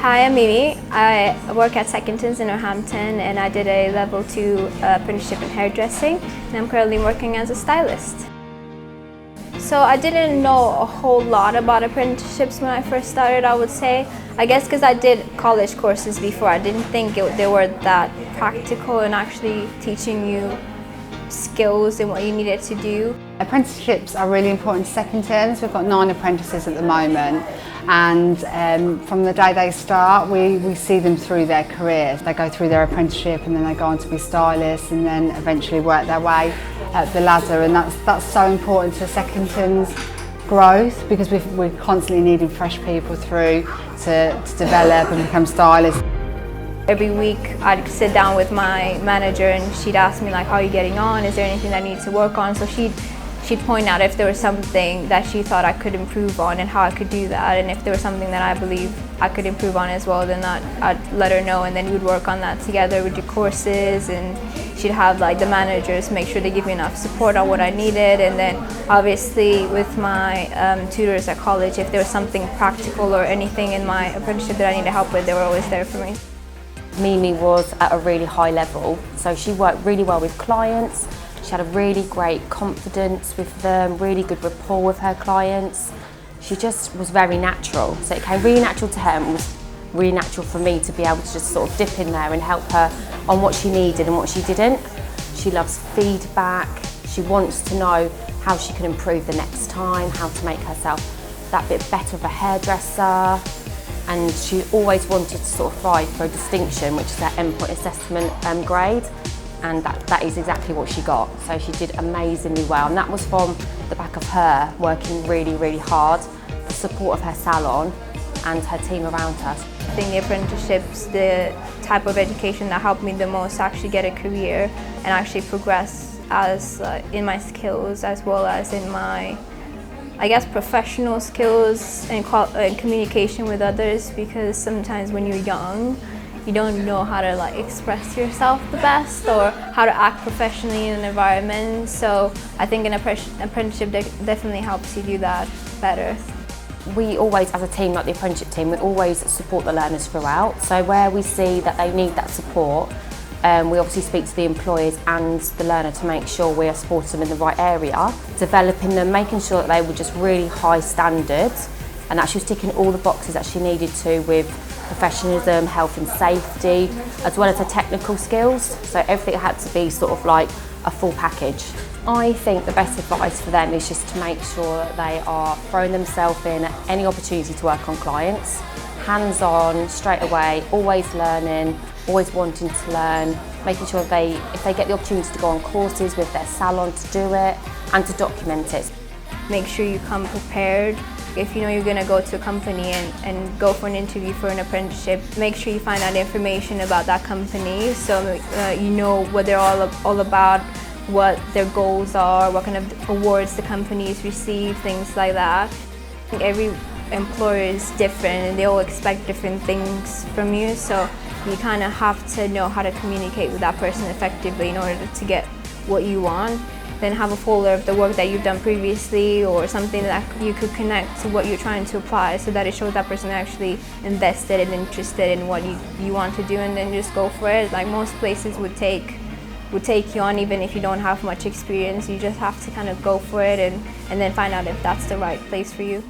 Hi, I'm Mimi. I work at Seckingtons in Northampton, and I did a level 2 apprenticeship in hairdressing, and I'm currently working as a stylist. So I didn't know a whole lot about apprenticeships when I first started, I would say. I guess because I did college courses before, I didn't think they were that practical and actually teaching you skills and what you needed to do. Apprenticeships are really important to Seckingtons. We've got 9 apprentices at the moment, and from the day they start we see them through their careers. They go through their apprenticeship and then they go on to be stylists and then eventually work their way up the ladder, and that's so important to Seckingtons' growth, because we're constantly needing fresh people through to develop and become stylists. Every week I'd sit down with my manager and she'd ask me like, how are you getting on? Is there anything that I need to work on? So she'd point out if there was something that she thought I could improve on and how I could do that, and if there was something that I believe I could improve on as well, then I'd let her know, and then we'd work on that together. We'd do courses, and she'd have like the managers make sure they give me enough support on what I needed, and then obviously with my tutors at college, if there was something practical or anything in my apprenticeship that I needed help with, they were always there for me. Mimi was at a really high level, so she worked really well with clients. She had a really great confidence with them, really good rapport with her clients. She just was very natural, so it came really natural to her, and it was really natural for me to be able to just sort of dip in there and help her on what she needed and what she didn't. She loves feedback. She wants to know how she can improve the next time, how to make herself that bit better of a hairdresser. And she always wanted to sort of thrive for a distinction, which is her endpoint assessment grade, and that is exactly what she got. So she did amazingly well, and that was from the back of her working really, really hard, the support of her salon and her team around her. I think the apprenticeships, the type of education that helped me the most to actually get a career and actually progress as in my skills as well as in my, I guess, professional skills and communication with others, because sometimes when you're young, you don't know how to like express yourself the best or how to act professionally in an environment. So I think an apprenticeship definitely helps you do that better. We always, as a team, like the apprenticeship team, we always support the learners throughout. So where we see that they need that support, we obviously speak to the employers and the learner to make sure we are supporting them in the right area, developing them, making sure that they were just really high standards, and that she was ticking all the boxes that she needed to with professionalism, health and safety, as well as her technical skills. So everything had to be sort of like a full package. I think the best advice for them is just to make sure that they are throwing themselves in at any opportunity to work on clients, hands-on, straight away, always learning, always wanting to learn, making sure if they get the opportunity to go on courses with their salon, to do it and to document it. Make sure you come prepared. If you know you're going to go to a company and go for an interview for an apprenticeship, make sure you find out information about that company, so you know what they're all about, what their goals are, what kind of awards the companies receive, things like that. Every employer is different and they all expect different things from you, so you kind of have to know how to communicate with that person effectively in order to get what you want. Then have a folder of the work that you've done previously or something that you could connect to what you're trying to apply, so that it shows that person actually invested and interested in what you want to do, and then just go for it. Like most places would take you on even if you don't have much experience. You just have to kind of go for it and then find out if that's the right place for you.